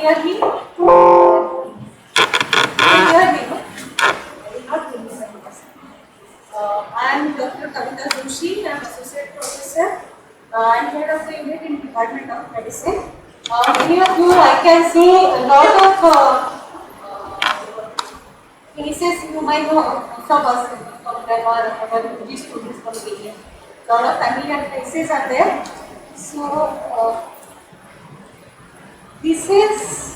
hear me? Can hear me? No? Not hear me, sir. I am Dr. Kavita Joshi. I am Associate Professor. I am Head of the Unit in Department of Medicine. Many of you, I can see a lot of cases you might know from us, from them or our PG students from India. A lot of familiar faces are there. So, this is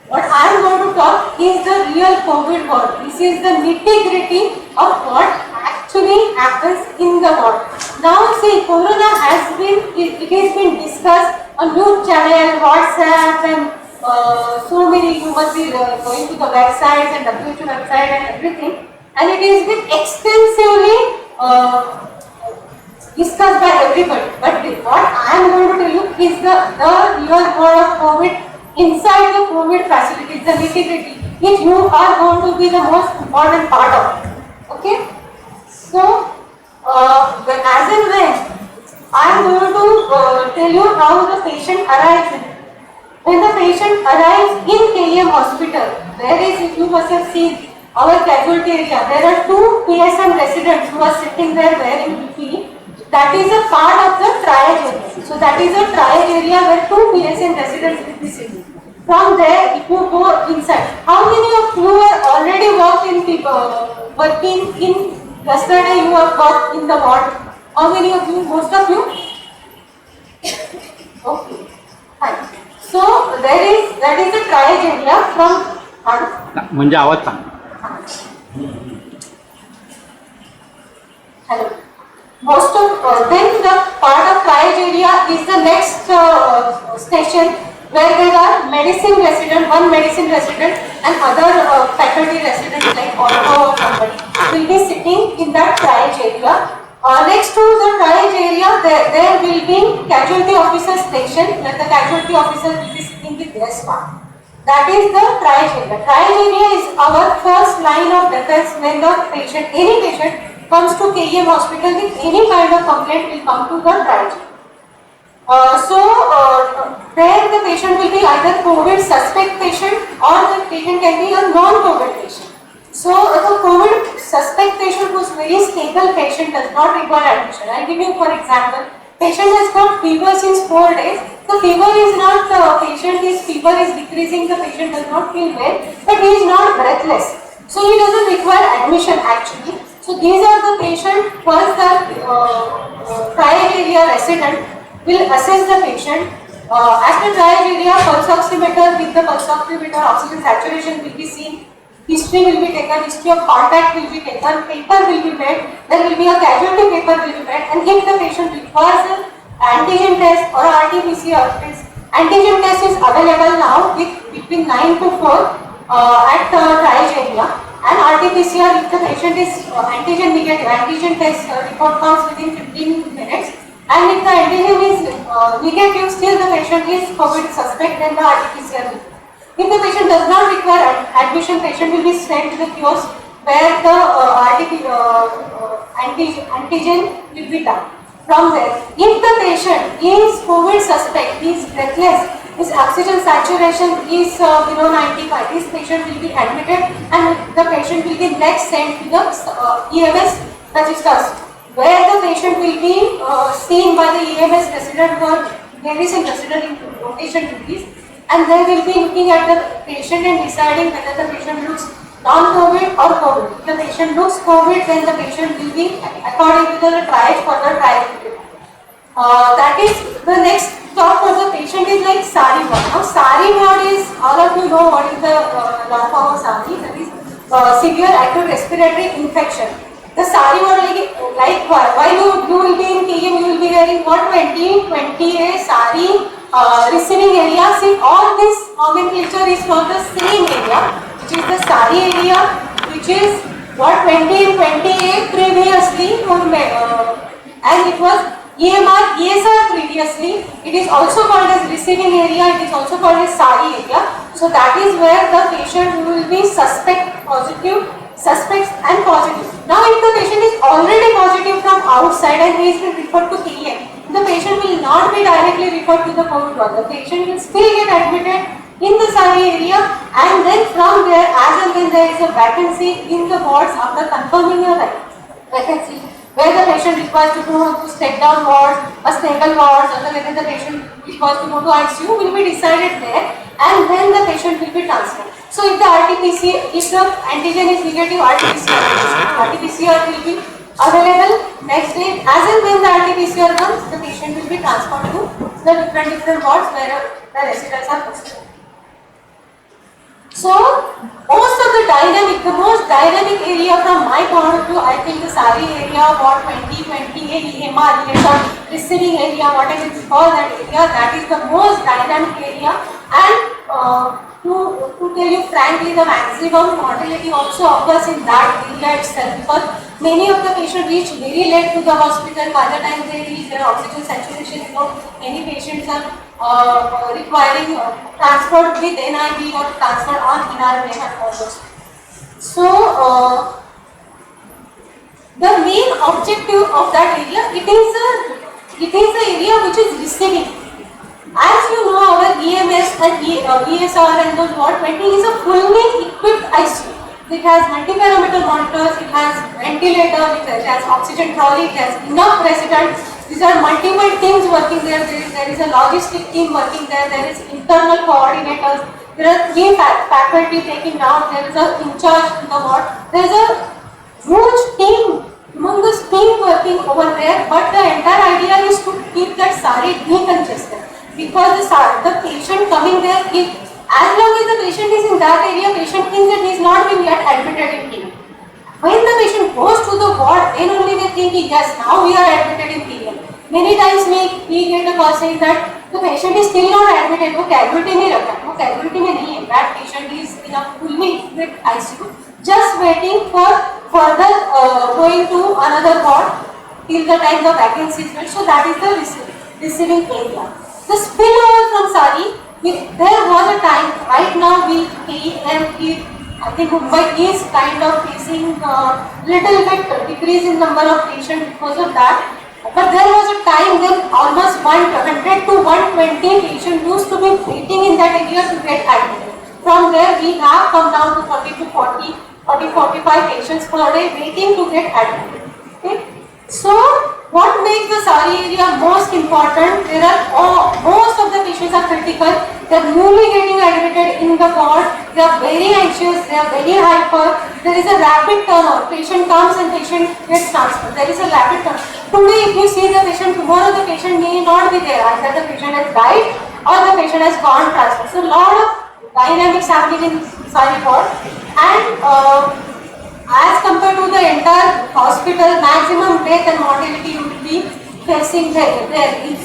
what I am going to talk is the real COVID ward. This is the nitty-gritty of what actually happens in the ward. Now see, Corona has been discussed on news channel, WhatsApp and so many, you must be going to the websites and WHO website and everything, and it has been extensively discussed by everybody. But what I am going to tell you is the real word of COVID inside the COVID facilities, the nitty-gritty, which you are going to be the most important part of it. Okay? So, as and when I am going to tell you how the patient arrives. When the patient arrives in KEM hospital, there is, if you must have seen our casualty area, there are two PSM residents who are sitting there wearing PPE. That is a part of the triage area. So that is a triage area where two PSM residents will be sitting. From there, if you go inside, how many of you have already worked in working in yesterday? You have worked in the ward. How many of you? Most of you. Okay. Fine. So that is the triage area from. म्हणजे आवाज सांग. Hello. Most of then the part of triage area is the next station where there are medicine resident, one medicine resident and other faculty residents like ortho or somebody will be sitting in that triage area. Next to the triage area, there will be casualty officer station where the casualty officer will be sitting with their staff. That is the triage area. Triage area is our first line of defense when the patient, any patient comes to KEM hospital with any kind of complaint will come to the triage. There the patient will be either COVID suspect patient or the patient can be a non-COVID patient. So, the COVID suspect patient who is very stable patient does not require admission. I will give you for example, patient has got fever since 4 days. The fever is not, his fever is decreasing, the patient does not feel well, but he is not breathless. So, he doesn't require admission actually. So, these are the patient, first the triage area resident will assess the patient. As the triage area, pulse oximeter, with the pulse oximeter, oxygen saturation will be seen. History will be taken, history of contact will be taken, paper will be made, there will be a casualty paper will be made, and if the patient requires an antigen test or RT-PCR test, antigen test is available now with between 9 to 4 at the triage area, and RT-PCR if the patient is antigen negative, antigen test report comes within 15 minutes, and if the antigen is negative, still the patient is COVID suspect, then the RT-PCR will be. If the patient does not require admission, patient will be sent to the kiosk where the antigen will be done. From there, if the patient is COVID suspect, is breathless, his oxygen saturation is below 95, this patient will be admitted and the patient will be next sent to the EMS registers where the patient will be seen by the EMS resident for various resident in rotation duties. And they will be looking at the patient and deciding whether the patient looks non-COVID or COVID. If the patient looks COVID, then the patient will be according to the triage for the triage. That is the next talk for the patient is like SARI ward. Now SARI ward is, all of you know what is the long form of SARI, that is severe acute respiratory infection. The SARI ward like while you will be in KEM, you will be hearing what 20A SARI receiving area. See, all this nomenclature is from the same area, which is the SARI area, which is what 20 and 20A previously, and it was EMR, ESR previously. It is also called as receiving area, it is also called as SARI area. So that is where the patient will be suspects and positive. Now if the patient is already positive from outside and he is been referred to KEM, the the patient will not be directly referred to the COVID ward. The patient will still get admitted in the SARI area, and then from there, as and when there is a vacancy in the wards after confirming a vacancy, where the patient requires to go to step down wards, a stable wards, or whether the patient requires to go to ICU will be decided there, and then the patient will be transferred. So if the RT-PCR, if the antigen is negative, RT-PCR will be available next day. As and when the RT-PCR comes, the patient will be transferred to the different wards where the residents are posted. So most of the most dynamic area from my point of view, I think the SARI area, Ward 20, 28, EMR, receiving area, whatever it's called that area, that is the most dynamic area. And to tell you frankly, the maximum mortality also occurs in that area itself, because many of the patients reach very late to the hospital. By the time they reach, their oxygen saturation is low. Many patients are requiring transport with NIV or transport on inhalation also. So the main objective of that area, it is the area which is receiving. As you know, our EMS and ESR and those Ward 20 is a fully equipped ICU. It has multi-parameter monitors, it has ventilator, it has oxygen trolley, it has enough residents. These are multiple teams working there. There is a logistic team working there. There is internal coordinators. There are 3 faculty taking down. There is a in charge in the ward. There is a huge team, humongous team working over there. But the entire idea is to keep that SARI decongested, because the patient coming there, as long as the patient is in that area, patient thinks that he is not being yet admitted in PM. When the patient goes to the ward, then only they think, yes, now we are admitted in PM. Many times we get a call saying that the patient is still not admitted, वो casualty में रखा है, वो casualty में नहीं है, that patient is in a fully equipped ICU, just waiting for further going to another ward till the time the vacancy is filled. So that is the receiving area. The spillover from SARI, there was a time, right now I think Mumbai is kind of facing little bit decrease in number of patients because of that. But there was a time when almost 100 to 120 patients used to be waiting in that area to get admitted. From there we have come down to 40 to 45 patients per day waiting to get admitted. Okay? So what makes the SARI area most important? Most of the patients are critical. They are newly getting admitted in the ward. They are very anxious. They are very hyper. There is a rapid turnover. Patient comes and patient gets transferred. There is a rapid turnover. Today, if you see the patient, tomorrow the patient may not be there. Either the patient has died or the patient has gone transferred. So a lot of dynamics happening in SARI ward. And as compared to the entire hospital, maximum death and mortality you will be facing there.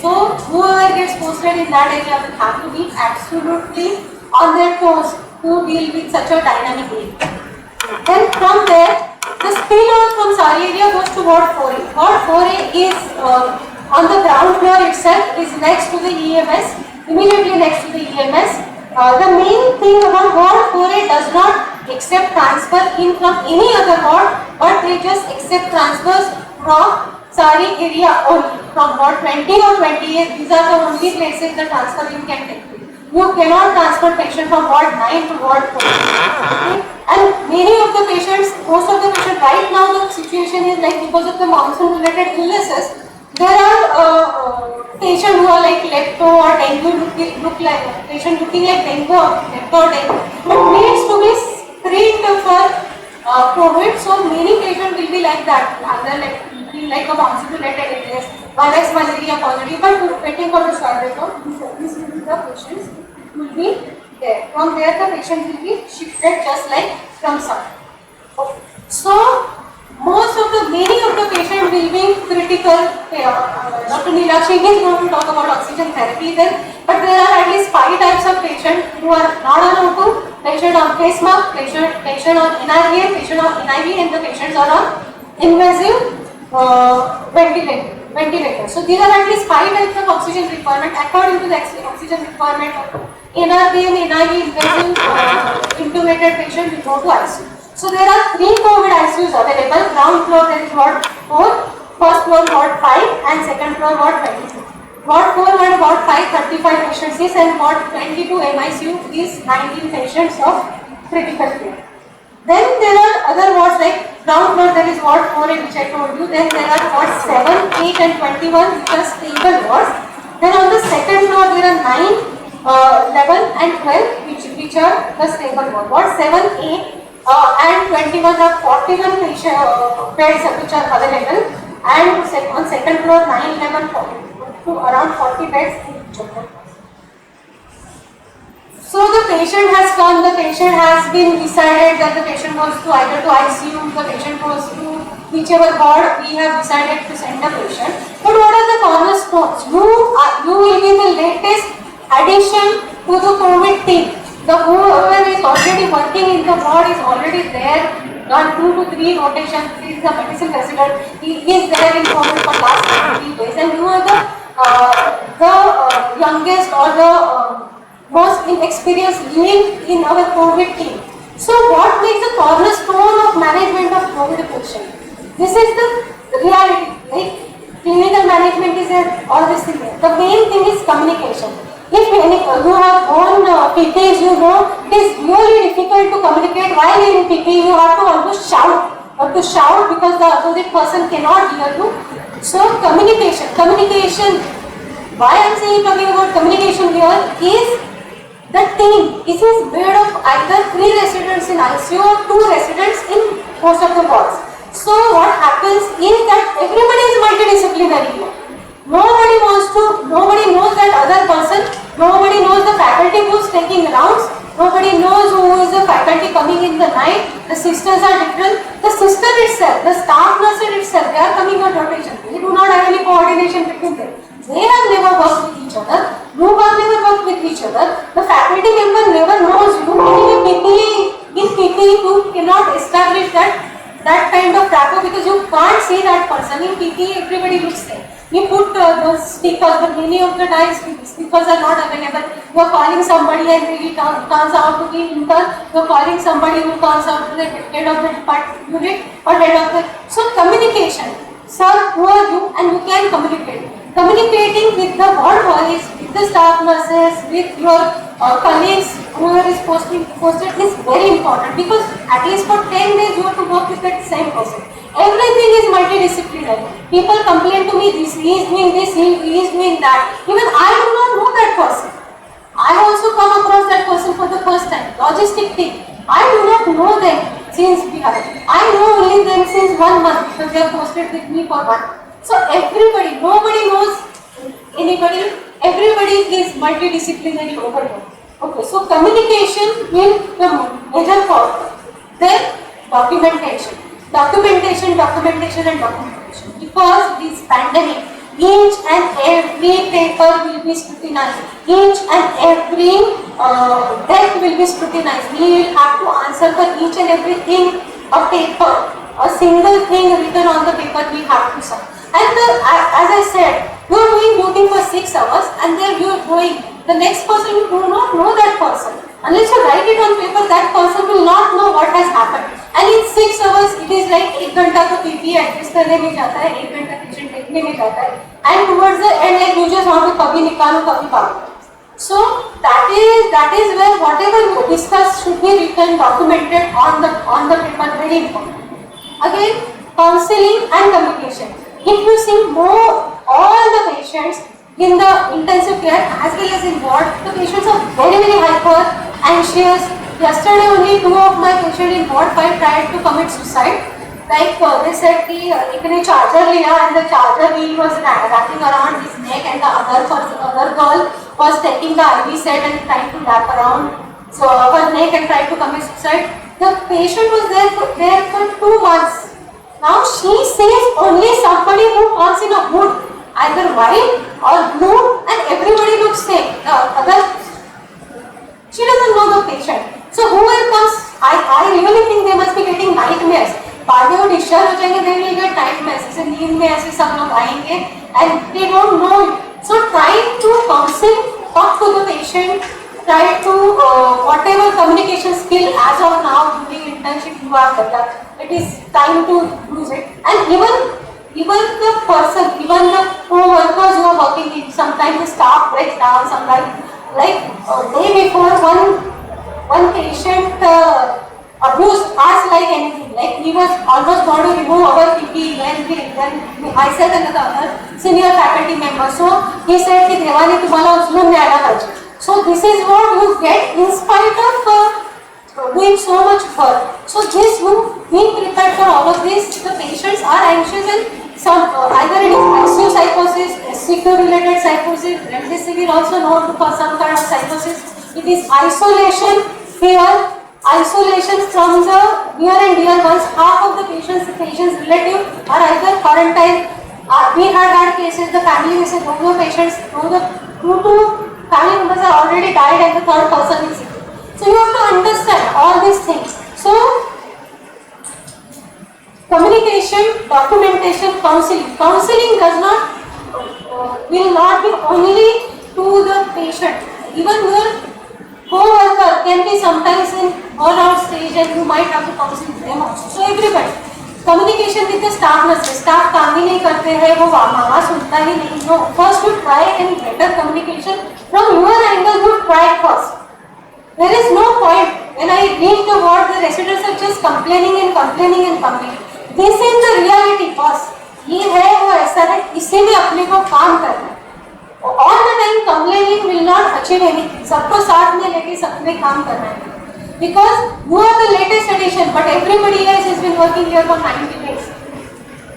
So whoever gets posted in that area will have to be absolutely on their toes to deal with such a dynamic area. Then from there, the spillover from SARI area goes to Ward 4A. Ward 4A is on the ground floor itself, is next to the EMS, immediately next to the EMS. The main thing about Ward 4A does not accept transfer in from any other ward, but they just accept transfers from SARI area only. From Ward 20 or 28, these are the only places the transfer you can take. You cannot transfer patient from Ward 9 to Ward 4. Okay? And many of the patients, most of the patients right now the situation is like because of the monsoon related illnesses, there are patients who are like lepto or dengue look like patient looking like dengue or dengue, but needs to be screened for COVID. So many patients will be like that, either like a monsoon related illness, virus, malaria positive, but waiting for the survey. These will be the patients will be there. From there the patient will be shifted just like from SARI. Okay. So many of the patients will be critical. Dr. Nilakshi is going to talk about oxygen therapy then, but there are at least 5 types of patients who are not on O2, patient on face mask, patient on NIV, patient on NIV, and the patients are on invasive ventilator. So these are at least 5 types of oxygen requirement according to the oxygen requirement of NRV and NIV invasive intubated patient will go to ICU. So there are 3 COVID ICUs available. Ground floor there is Ward 4, first floor ward 5 and second floor ward 22. Ward 4 and ward 5 35 patients is, and ward 22 MICU is 19 patients of critical care. Then there are other wards like ground floor, there is ward 4 which I told you. Then there are wards 7, 8 and 21 which are stable wards. Then on the second floor there are 9, 11 and 12 which are the stable wards. Ward 7, 8 and 21 have 41 beds which are available, and on second floor 9, 11, 40, to around 40 beds in each of them. So the patient has come, the patient has been decided that the patient goes to either to ICU, the patient goes to whichever ward we have decided to send the patient. But what are the cornerstones? You will be the latest addition to the COVID team. The whoever is already working in the ward is already there, done 2 to 3 rotations. He is the medicine resident. He is there in COVID for last 3 days, and you are the youngest or the most inexperienced link in our COVID team. So what makes the cornerstone of management of COVID patient? This is the reality. Like clinical management is all this thing. The main thing is communication. If you have own PPs, you know it is really difficult to communicate. While in PP, you have to almost shout because the opposite person cannot hear you. So communication. Why I am talking about communication here is the team. It is made of either 3 residents in ICU or 2 residents in most of the wards. So what happens is that everybody is multidisciplinary here. Nobody knows that other person, nobody knows the faculty who is taking rounds, nobody knows who is the faculty coming in the night, the sisters are different. The sister itself, the staff nurses itself, they are coming on rotation. They do not have any coordination between them. They have never worked with each other. You have never worked with each other. The faculty member never knows you. In PPE, you cannot establish that kind of rapport because you can't see that person. In PPE, everybody looks same. We put those speakers, but many of the times speakers are not available. You are calling somebody and he turns out to be intern. You are calling somebody who turns out to be the head of the department unit or head of the. So communication. Sir, who are you? And you can communicate. Communicating with the ward boys, with the staff nurses, with your colleagues, whoever is posted is very important because at least for 10 days you have to work with that same person. Everything is multidisciplinary. People complain to me, he is doing this, he is doing that. Even I do not know that person. I also come across that person for the first time. Logistic team. I do not know them since Bihar. I know only them since 1 month because they are posted with me for 1 month. So everybody, nobody knows anybody. Everybody is multidisciplinary over here. Okay, so communication will the major part. Then documentation. Documentation. Because this pandemic, each and every paper will be scrutinized. Each and every death will be scrutinized. We will have to answer for each and everything. A paper, a single thing written on the paper we have to submit. And as I said, you are doing duty for 6 hours and then you are going. The next person, you do not know that person. Unless you write it on paper, that person will not know what has happened. And in 6 hours, it is like 1 घंटा तो PPE adjust करने में जाता है, 1 घंटा patient देखने में जाता है. And towards the end, like you just want to कभी निकालो कभी बाहर. So that is where whatever you discuss should be written, documented on the paper. Very important. Again, counseling and communication. If you see all the patients in the intensive care as well as in ward, the patients are very hyper, anxious. Yesterday only 2 of my patients in ward 5 tried to commit suicide. Like they said कि एक ने charger लिया and the charger wheel was wrapping around his neck and the other girl was taking the IV set and trying to wrap around her neck and tried to commit suicide. The patient was there for 2 months. Now she sees only somebody who comes in a hood, either white or blue, and everybody looks same. She doesn't know the patient. So whoever comes, I really think they must be getting nightmares. बाद में वो discharge हो जाएंगे, they will get nightmares. जैसे नींद में ऐसे सब लोग आएंगे and they don't know it. So try to counsel, talk to the patient, try to whatever communication skill as of now during internship you have developed. It is time to use it. And even the person, even the co-workers who are working in, sometimes the staff breaks down, sometimes like day before one patient abused us like anything. Like he was almost going to remove our PP when myself and the other senior faculty member. So he said कि देवानी तुम्हाला उचलून न्यायला पाहिजे. So this is what you get in spite of doing so much work. So this you being prepared for all of this. The patients are anxious and some either it is ICU psychosis, SCQ related psychosis, remdesivir also known for some kind of psychosis. It is isolation, fear, isolation from the near and dear ones. Half of the patients' relative are either quarantined. We had cases, the family said, no patients, two family members are already died and the third person is sick. So you have to understand all these things. So communication, documentation, counseling. Counseling does not will not be only to the patient. Even your co-worker can be sometimes in burnout stage and you might have to counsel them also. So everybody. Communication with the staff nurses. Staff काम भी नहीं करते हैं, वो मामा सुनता ही नहीं. No, first you try and better communication from your angle. You try first. There is no point when I reach the ward, the residents are just complaining and complaining and complaining. This is the reality, boss. ये है वो ऐसा है, इसीलिए अपने को काम करना है. All the time complaining will not achieve anything. सबको साथ में लेके सबने काम करना है. Because you are the latest addition, but everybody else has been working here for 90 days.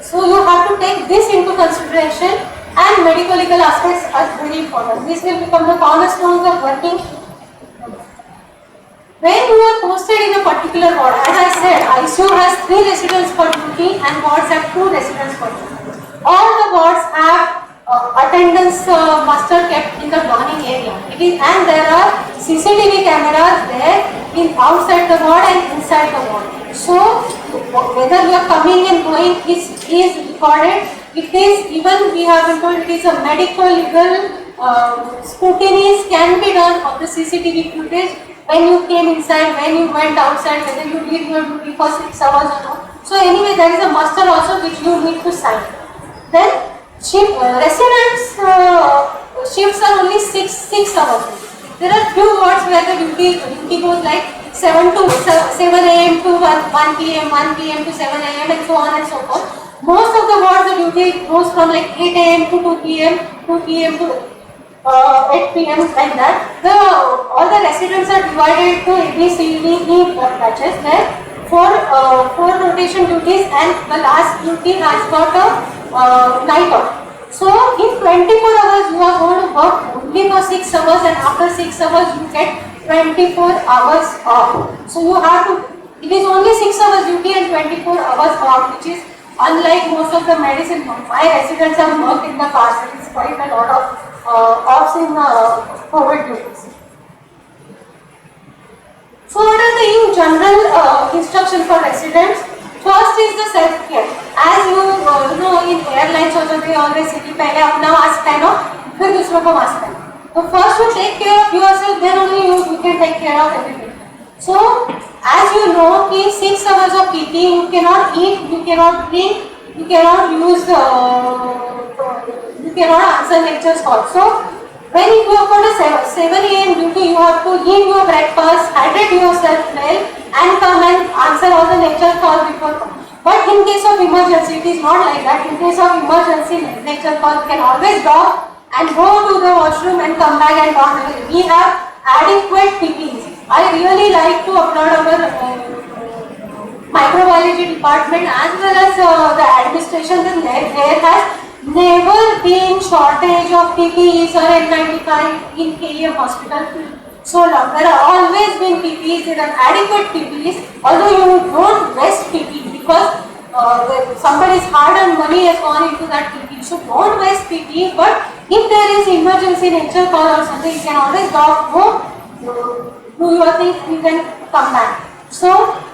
So you have to take this into consideration, and medical legal aspects are very important. This will become the cornerstones of working. When you are posted in a particular ward, as I said, ICU has 3 residents per duty and wards have 2 residents per duty. All the wards have attendance muster kept in the burning area. And there are CCTV cameras there in outside the ward and inside the ward. So whether you are coming and going is recorded. It is even we have been told it is a medical legal scrutiny can be done of the CCTV footage. When you came inside, when you went outside, whether you did your duty for 6 hours or not. So anyway, there is a muster also which you need to sign. Then residents shifts are only 6 hours. There are few wards where the duty goes like 7 a.m. to 1 p.m., 1 p.m. to 7 a.m. and so on and so forth. Most of the wards the duty goes from like 8 a.m. to 2 p.m., 2 p.m. to 8 p.m. like that. All the residents are divided to A, B, C, D, E batches. There 4 rotation duties and the last duty has got a night off. So in 24 hours you are going to work only for 6 hours and after 6 hours you get 24 hours off. So you have to, it is only 6 hours duty and 24 hours off, which is unlike most of the medicine. My residents have worked in the past, it is quite a lot of offs in COVID duties. So what are the in general instructions for residents? First is the self-care. As you know, in airlines also they always say कि पहले अपना mask पहनो, फिर दूसरों को mask पहनो. So first you take care of yourself, then only you can take care of everything. So as you know, कि 6 hours of PT, you cannot eat, you cannot drink, you cannot use, you cannot answer lectures also. When you have got a 7 a.m. duty, you have to eat your breakfast, hydrate yourself well, and come and answer all the lecture calls before coming. But in case of emergency, it is not like that. In case of emergency, lecture call can always drop and go to the washroom and come back and talk. We have adequate PPEs. I really like to applaud our microbiology department as well as the administration. There has never been shortage of PPEs or N95 in KEM hospital so long. There are always been PPEs, there are adequate PPEs, although you don't waste PPE because somebody's hard-earned money has gone into that PPE. So don't waste PPE, but if there is emergency nature call or something, you can always go, do your thing, you can come back. So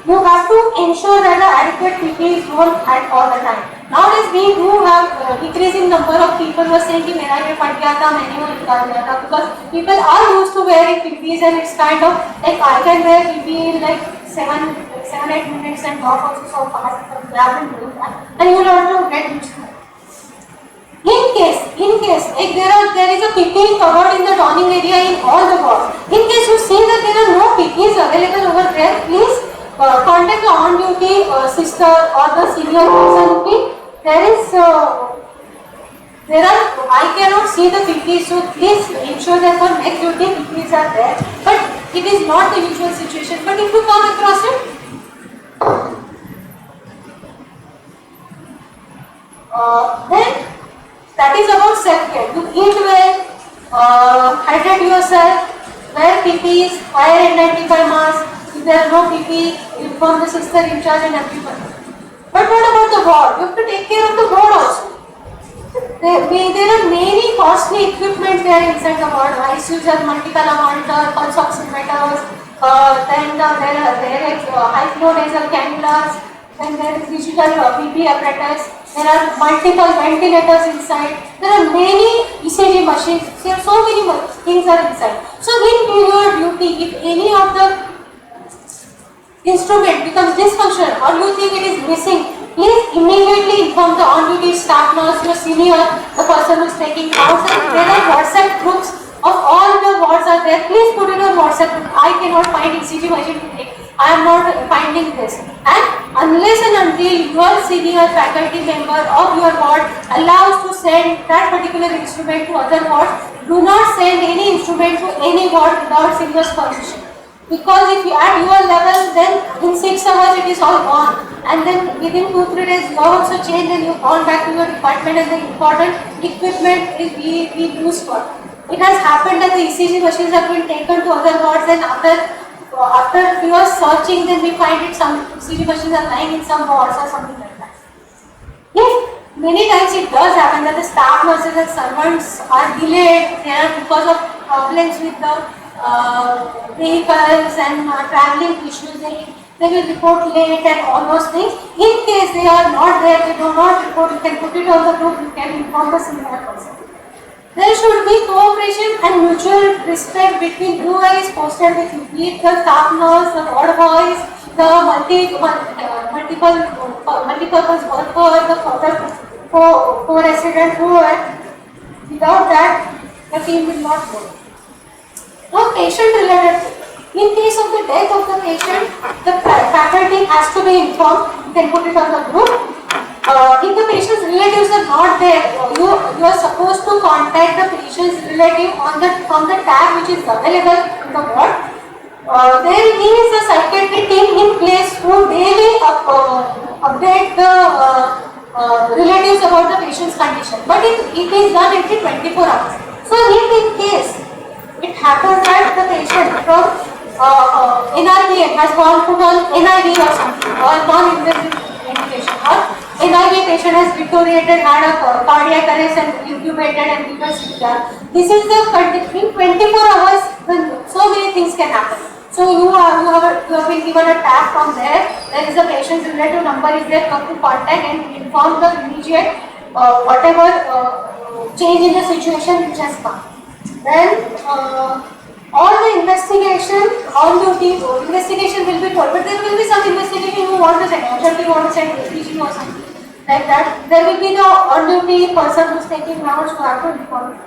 you have to ensure that the adequate PPE is worn at all the time. Nowadays we do have decreasing number of people who are saying कि मेरा ये फट गया था, मैंने वो निकाल दिया था, because people are used to wearing PPEs and it's kind of like I can wear PPE in like 7-8 minutes and talk also so fast, but they have been doing that and you will also get used to it. PP covered in the donning area in all the wards. In case you see that there are no PPs available over there, please contact the on-duty sister or the senior person. I cannot see the PPs, so please ensure that for next duty PPs are there. But it is not the usual situation. But if you come across it, then that is about self-care. You eat well, hydrate yourself, wear PPs, wear N95 mask. If there are no PP, inform the sister in charge and everyone. But what about the ward? You have to take care of the ward also. There are many costly equipment there inside the ward. ICUs have multiple monitor, pulse oximeters, then there is high flow nasal cannulas, then there is digital BP apparatus. There are multiple ventilators inside. There are many ECG machines. There are so many things are inside. So in your duty, if any of the instrument becomes dysfunctional or you think it is missing, please immediately inform the on-duty staff nurse, your senior, the person who is taking notes. There are WhatsApp groups of all the wards are there. Please put in a WhatsApp group. I cannot find ECG machine today. I am not finding this. And unless and until your senior faculty member of your ward allows to send that particular instrument to other wards, do not send any instrument to any ward without senior's permission. Because if you at your level, then in 6 hours it is all gone. And then within 2-3 days you have also changed and you have gone back to your department and the important equipment is being used for. It has happened that the ECG machines have been taken to other wards and after we are searching, then we find it some ECG machines are lying in some wards or something like that. Yes, many times it does happen that the staff nurses and servants are delayed because of problems with the vehicles and traveling issues. They will report late and all those things. In case they are not there, they do not report, you can put it on the group, you can inform the senior person. There should be cooperation and mutual respect between whoever is posted with you, be it the staff nurse, the ward boys, the multi-purpose worker, the co-resident, whoever. Without that, the team will not work. Now, patient-related. In case of the death of the patient, the faculty has to be informed. You can put it on the group. If the patient's relatives are not there, you are supposed to contact the patient's relative from the tab which is available in the ward. There is a psychiatric team in place who daily update the relatives about the patient's condition. But it is done every 24 hours. So if in case it happens that the patient from NRV has gone to an NIV or something, or non-invasive ventilation, or NIV patient has deteriorated, had a cardiac arrest and intubated and given CPR. This is the in 24 hours when so many things can happen. So you have been given a tab from there. There is a patient's relative number is there, come to contact and inform the immediate whatever change in the situation which has come. Then all the investigation on duty, investigation will be told, but there will be some investigation who want to send, urgently want to send APG or something like that. There will be the on-duty person who is taking rounds who have to inform.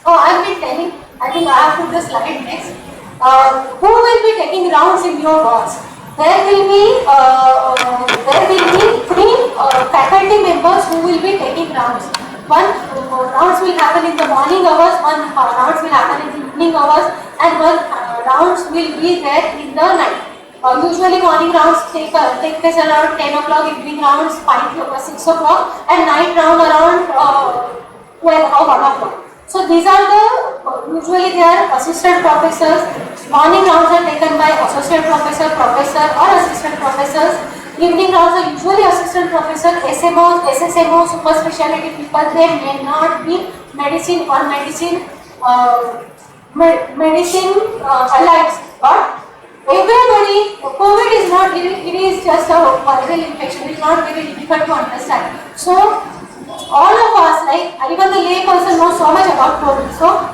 Oh, I have been telling, I think I have put the slide next. Who will be taking rounds in your wards? There will be 3 faculty members who will be taking rounds. One rounds will happen in the morning hours, one rounds will happen in the evening hours, and one rounds will be there in the night. Usually morning rounds take place around 10 o'clock, evening rounds 5 or 6 o'clock, and night round around 12 or 1 o'clock. So these are usually they are assistant professors. Morning rounds are taken by associate professor, or assistant professors. Evening rounds are usually assistant professor, SMO, SSMO, super specialty people. They may not be medicine or medicine allied, but everybody, COVID is not, it is just a viral infection. It is not very difficult to understand. So all of us, like even the lay person knows so much about COVID. So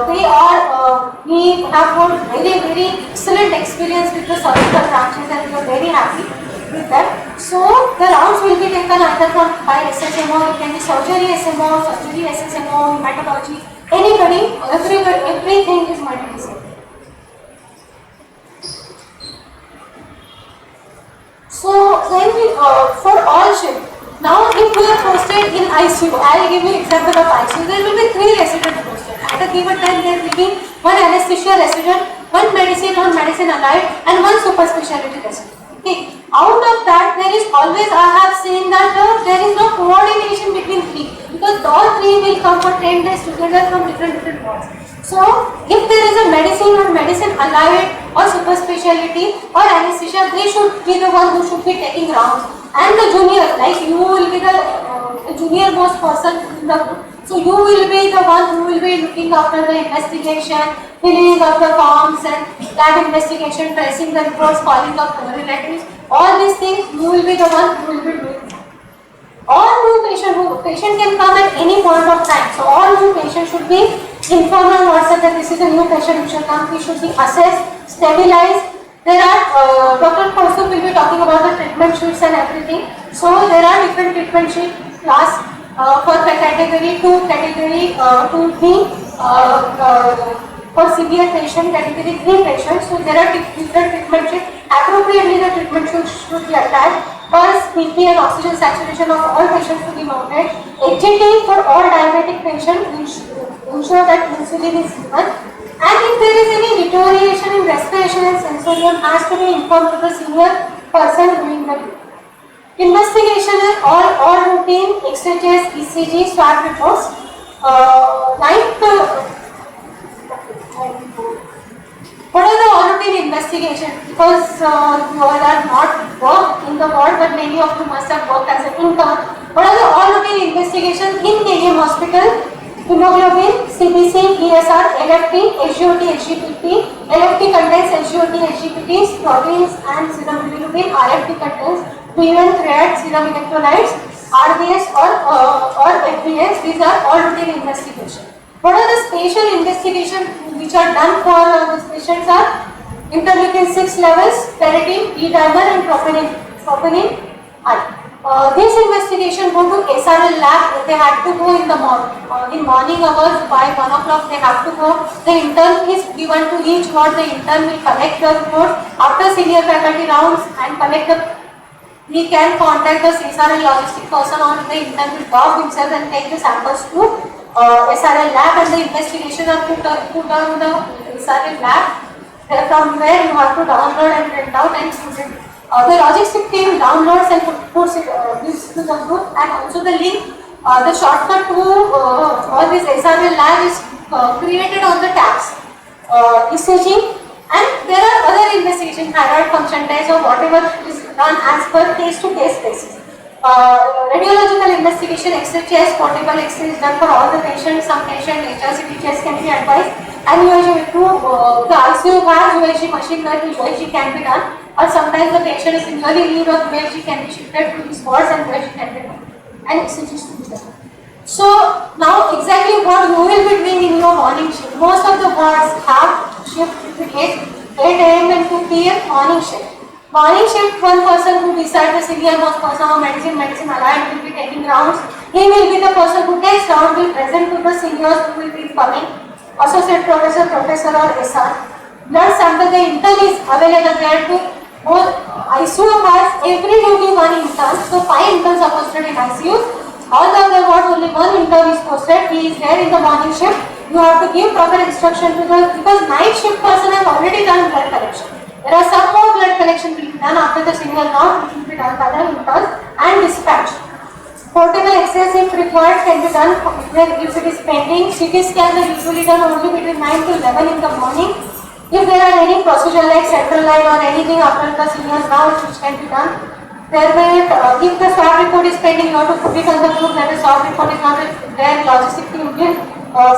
we have got very excellent experience with the surgical branches and we are very happy with that. So the rounds will be taken either by SSMO, it can be surgery SMO, surgery SSMO, hematology, Anybody, everything is multidisciplinary. So then for all shift, now if we are posted in ICU, I will give you example of ICU. There will be 3 residents posted. At a given time there will be 1 anesthesia resident, 1 medicine or medicine allied, and 1 super specialty resident. Okay. Out of that, there is always, I have seen that there is no coordination between 3, because all 3 will come for 10 days together from different wards. So, if there is a medicine or medicine allied or super specialty or anesthesia, they should be the one who should be taking rounds. And the junior, like you will be the junior most person in the group. So, you will be the one who will be looking after the investigation, filling up the forms and lab investigation, tracing the reports, calling up the relatives. All these things, you will be the one who will be doing. All new patient can come at any point of time. So all new patients should be informed on WhatsApp that this is a new patient who should come. He should be assessed, stabilized. There are, Dr. Kaustup will be talking about the treatment sheets and everything. So there are different treatment sheet class for category 2, category 2B, for severe patient, category 3 patients. So there are different treatment sheets. Appropriately the treatment sheets should be attached. Pulse, BP and oxygen saturation of all patients to be mounted. HGT for all diabetic patients, ensure that insulin is given. And if there is any deterioration in respiration and sensorium, has to be informed to the senior person doing the duty. Investigation is all routine, exchanges, ECG, swab reports. What are the all routine investigation? Because you all are not worked in the ward, but many of you must have worked as an intern. What are the all routine investigations in KGM hospital? Hemoglobin, CBC, ESR, LFT, SGOT, SGPT. LFT contains SGOT, SGPTs, proteins and serum bilirubin. RFT contains urine, creat, serum electrolytes, RBS or FBS. These are all routine investigations. What are the special investigations which are done for these patients are interleukin 6 levels, ferritin, D-dimer and troponin I. This investigation go to SRL lab. They have to go in the morning hours by 1 o'clock. They have to go. The intern is given to each ward. The intern will collect the report after senior faculty rounds and collect the. He can contact the SRL logistic person, or the intern will drop himself and take the samples to SRL lab, and the investigation are put on the SRL lab. From where you have to download and print out and use it. The logistic team downloads and puts this to the group, and also the link, the shortcut to all this SRL lab is created on the tabs. ECG, and there are other investigation, thyroid function tests or whatever is done as per case-to-case basis. Radiological investigation, X-ray chest, portable X-ray is done for all the patients. Some patient HRCT chest can be advised, and USG the ICU has USG machine where USG can be done, or sometimes the patient is in early need of USG can be shifted to these wards and USG can be done, and ECGs to be done. So now exactly what you will be doing in your morning shift. Most of the wards have shift between 8 AM and 2 PM morning shift. Morning shift, one person who decides the senior most person of medicine allied will be taking rounds. He will be the person who takes round, will present to the seniors who will be coming, associate professor, professor or SR. Blood sample, the intern is available there to both. ICU has every duty one intern, so 5 interns are posted in ICU. All the other wards only one intern is posted. He is there in the morning shift. You have to give proper instruction to the, because night shift person has already done blood collection. There are some more blood collection will be done after the single round, which will be done by the interns and dispatched. Portable X-rays if required can be done if it is pending. CT scans are usually done only between 9 to 11 in the morning. If there are any procedure like central line or anything after the seniors round, which can be done. There will, if the swab report is pending, you have to put it on the group that the swab report is not there. Logistic team will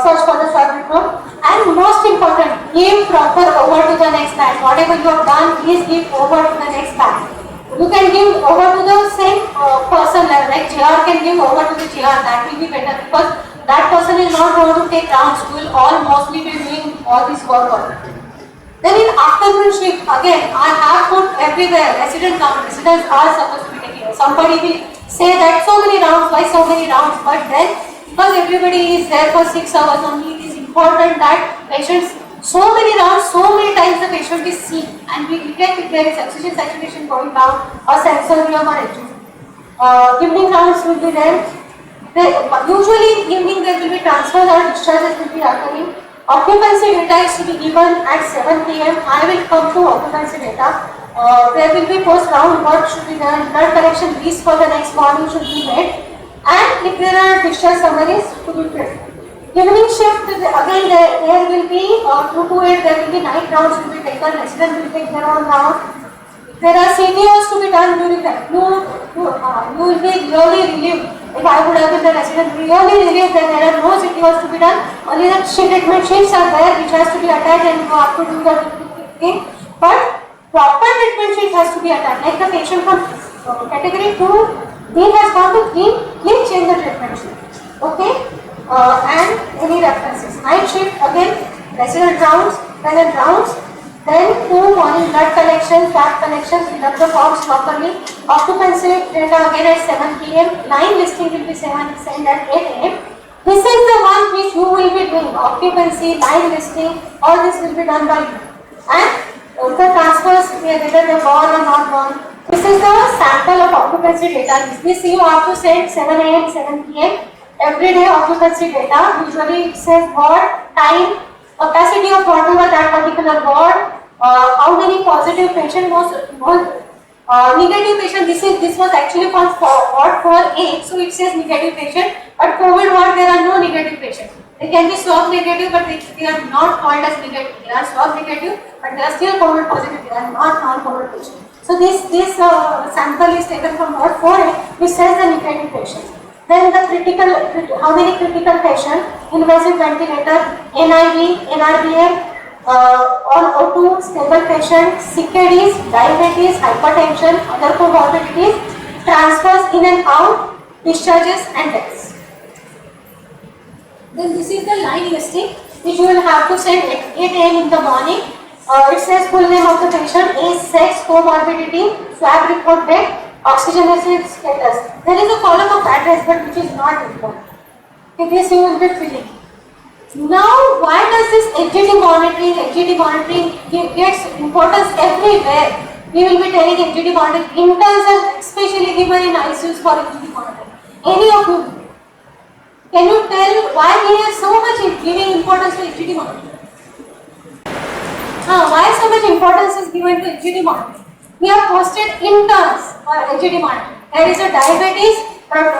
search for the swab report. And most important, give proper over to the next batch. Whatever you have done, please give over to the next batch. You can give over to the same person, like JR can give over to the JR. That will be better, because that person is not going to take rounds. You will all mostly be doing all this work already. Then in afternoon shift, again, I have put everywhere, residents are supposed to be taking. Somebody will say that so many rounds, why so many rounds, but then because everybody is there for 6 hours only, it is important that patients, so many rounds, so many times the patient is seen, and we detect if there is oxygen saturation going down or sensorium or anything. Evening rounds will be there. Usually in evening there will be transfers or discharges will be occurring. Occupancy data is to be given at 7 p.m. I will come to occupancy data. There will be post round work should be done, blood collection list for the next morning should be made, and if there are discharge summaries to be filled. Evening shift, again there will be 2 to 8, there will be night rounds to be taken, resident will take their own round. There are CTOs to be done during that. You will be really relieved. If I would have been the resident, really relieved that there are no CTOs to be done. Only the treatment sheets are there which has to be attached and you have to do the thing. But proper treatment sheet has to be attached. Like the patient from category 2, he has gone to please change the treatment sheet. Okay? And any references. Night shift again, resident rounds, present rounds. Then 2 morning blood collection, fat collection, fill up the forms properly. Occupancy data again at 7 p.m. Line listing will be sent at 8 a.m. This is the one which you will be doing. Occupancy, line listing, all this will be done by you. And the transfers, whether they are born or not born. This is the sample of occupancy data. This you have to send 7 a.m., 7 p.m. Every day occupancy data. Usually it says ward, time, capacity of whatever that particular ward, how many positive patient was negative patient. This was actually for ward 4A, so it says negative patient. But COVID ward there are no negative patients. They can be swab negative, but they are not called as negative. They are swab negative, but they are still COVID positive. They are not non-COVID patients. So this sample is taken from ward 4A, which says the negative patients. Then the critical, how many critical patients, invasive ventilator, NIV, NRBM, on O2, stable patient, CKDs, diabetes, hypertension, other comorbidities, transfers in and out, discharges and deaths. Then this is the line listing which you will have to send at 8 a.m. in the morning. It says full name of the patient, age, sex, comorbidity, swab report date, oxygenation status. There is a column of address but which is not important. Okay, this you will be filling. Now, why does this HGT monitoring gets importance everywhere? We will be telling HGT monitoring, interns are especially given in ICUs for HGT monitoring. Any of you? Can you tell why we are so much giving importance to HGT monitoring? Why so much importance is given to HGT monitoring? We have posted interns for HGT monitoring. There is a diabetes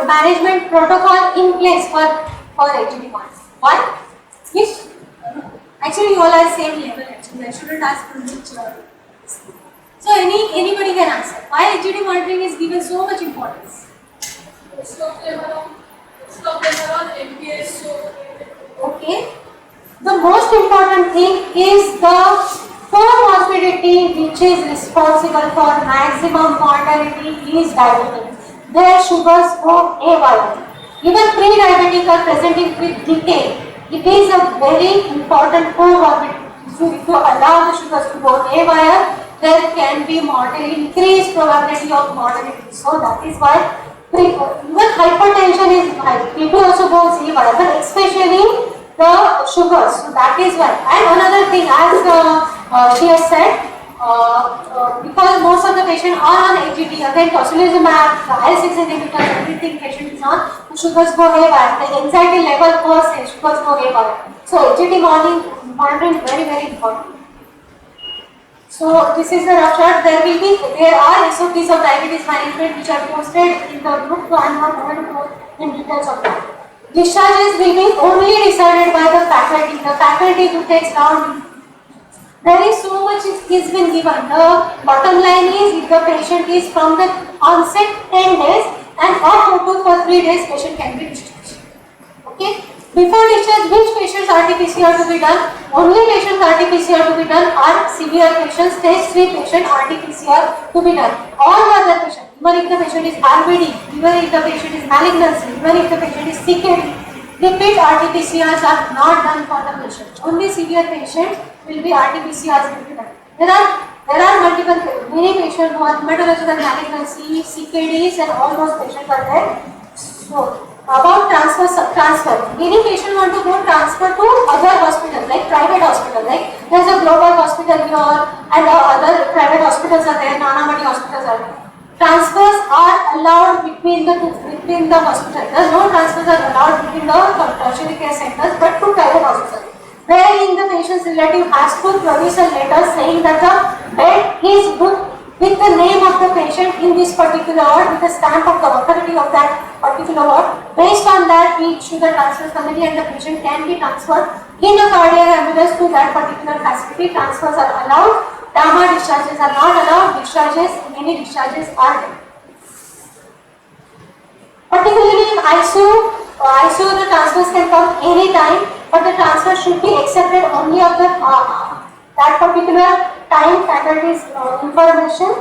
management protocol in place for HGT monitoring. Why? Which actually you all are same level actually. I shouldn't ask from which so anybody can answer. Why HGT monitoring is given so much importance? Stop them around MPS. Okay. The most important thing is the comorbidity which is responsible for maximum mortality is diabetes. Their sugars go haywire. Even pre-diabetic are presenting with decay. It is a very important comorbidity. So if you allow the sugars to go haywire, there can be increased probability of mortality. So that is why even hypertension is high. BP also goes haywire, but especially the sugars. So that is why. And another thing, as she has said, because most of the patients are on AGT, again tocilizumab, the IL-6 inhibitors, everything patient is on, the sugars go haywire, the anxiety level goes, sugars go haywire. So AGT monitoring is very, very important. So this is the rough chart. There are SOPs of diabetes management which are posted in the group, so I am not going to go in details of that. Discharges will be only decided by the faculty. The faculty who takes down. There is so much is been given. The bottom line is if the patient is from the onset 10 days and off O2 for 3 days, patient can be discharged. Okay. Before discharge, which patients RT-PCR to be done? Only patients RT-PCR to be done are severe patients, stage 3 patient RT-PCR to be done. All other patients, even if the patient is RBD, even if the patient is malignancy, even if the patient is CKD, repeat RT-PCRs are not done for the patient. Only severe patients will be RT-PCRs will be done. There are many patients who are hematological malignancy, CKDs and all those patients are there. So, about transfer transfer. Any patient want to go transfer to other hospital, like private hospital, like there's a global hospital here and other private hospitals are there, Nanamati hospitals are there. Transfers are allowed between the hospital. There's no transfers are allowed between the tertiary care centers, but to private hospitals. Wherein the patient's relative has to produce a letter saying that the bed is booked with the name of the patient in this particular ward, with the stamp of the authority of that particular ward. Based on that, we issue the transfer committee and the patient can be transferred in a cardiac ambulance to that particular facility. Transfers are allowed. Dama discharges are not allowed. Discharges, many discharges are there. Particularly in ICU the transfers can come any time, but the transfer should be accepted only of the that particular time faculty's information.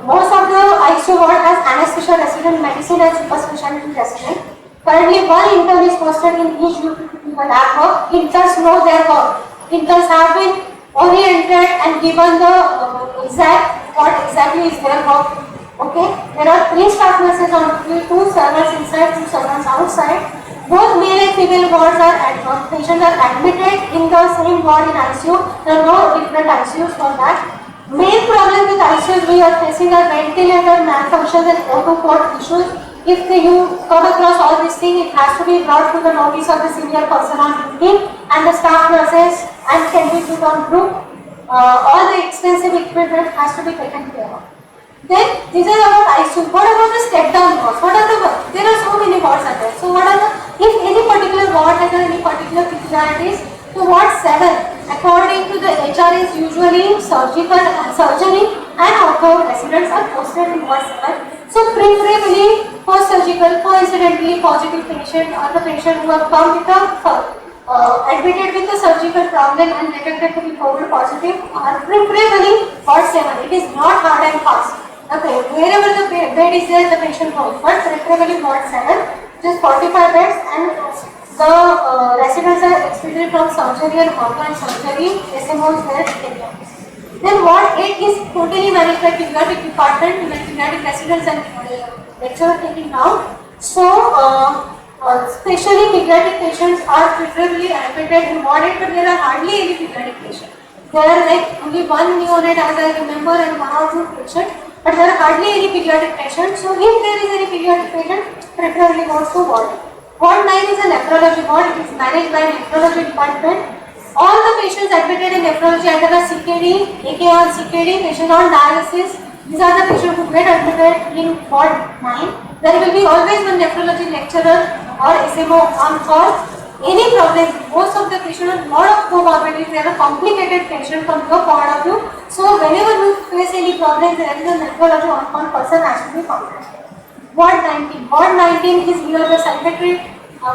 Most of the ICU ward has anesthesia resident, medicine and super specialty resident. Currently, one intern is posted in each UPPP lab work. Interns know their work. Interns have been oriented and given the what exactly is their work. Okay, there are 3 staff nurses on duty, 2 servers inside, 2 servers outside. Both male and female wards are patients are admitted in the same ward in ICU. There are no different ICUs for that. Main problem with ICUs we are facing are ventilator malfunctions and O2 port issues. If you come across all these things, it has to be brought to the notice of the senior person on duty and the staff nurses and can be put on group. All the expensive equipment has to be taken care of. Then this is about ICU. What about the step down wards? What are the wards? There are so many wards are there. So what are the, if any particular ward has any particular peculiarities, so ward 7 according to the HR is usually surgery and ortho residents are posted in ward 7. So preferably post-surgical, coincidentally positive patient or the patient who have come with a admitted with a surgical problem and detected to be COVID positive are preferably ward 7. It is not hard and fast. Okay, wherever the bed is there, the patient goes, but preferably ward 7, which is 45 beds, and the residents are excluded from surgery and organ surgery. SMO is there. Then ward 8 is totally managed by pediatric department, with pediatric residents and lecturer taking out. So, especially pediatric patients are preferably admitted in ward 8, but there are hardly any pediatric patients. There are like only one neonate as I remember and 1 or 2 patients. But there are hardly any pediatric patients. So if there is any pediatric patient, preferably goes to ward. Ward 9 is a nephrology ward. It is managed by nephrology department. All the patients admitted in nephrology under the CKD, AK on CKD, patient on dialysis. These are the patients who get admitted in ward 9. There will be always one nephrology lecturer or SMO on call. Any problem, most of the patients have a lot of comorbidities, they are a complicated patient from your point of view. So whenever you face any problem, there is a nephrology on-call person has to be contacted. Ward 19. Ward 19 is near the psychiatry.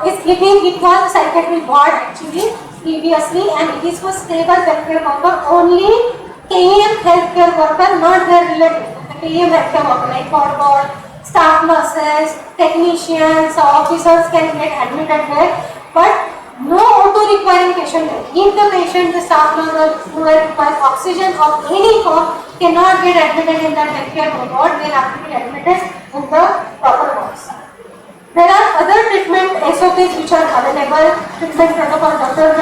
It was a psychiatry ward actually previously, and it is for stable healthcare worker, only KEM healthcare worker, not their relatives. The KEM healthcare worker like ward, staff nurses, technicians, officers can get admitted there. But no O2 requiring patient there. If the patient, the staff nurse who requires oxygen of any form cannot get admitted in that healthcare ward, they have to be admitted in the proper wards. There are other treatment SOPs which are available, treatment protocols. Dr.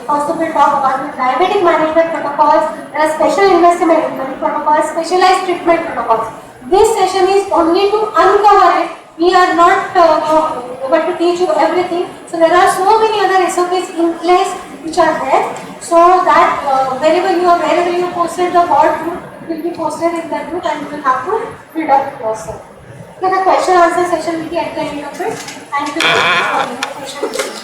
also will talk about diabetic management protocols, there are special investment protocols, specialized treatment protocols. This session is only to uncover it. We are not able to teach you everything. So there are so many other SOPs in place which are there. So that wherever you posted the ward group will be posted in that group and you will have to read up yourself. So the question answer session will be at the end of it. Thank you for your question.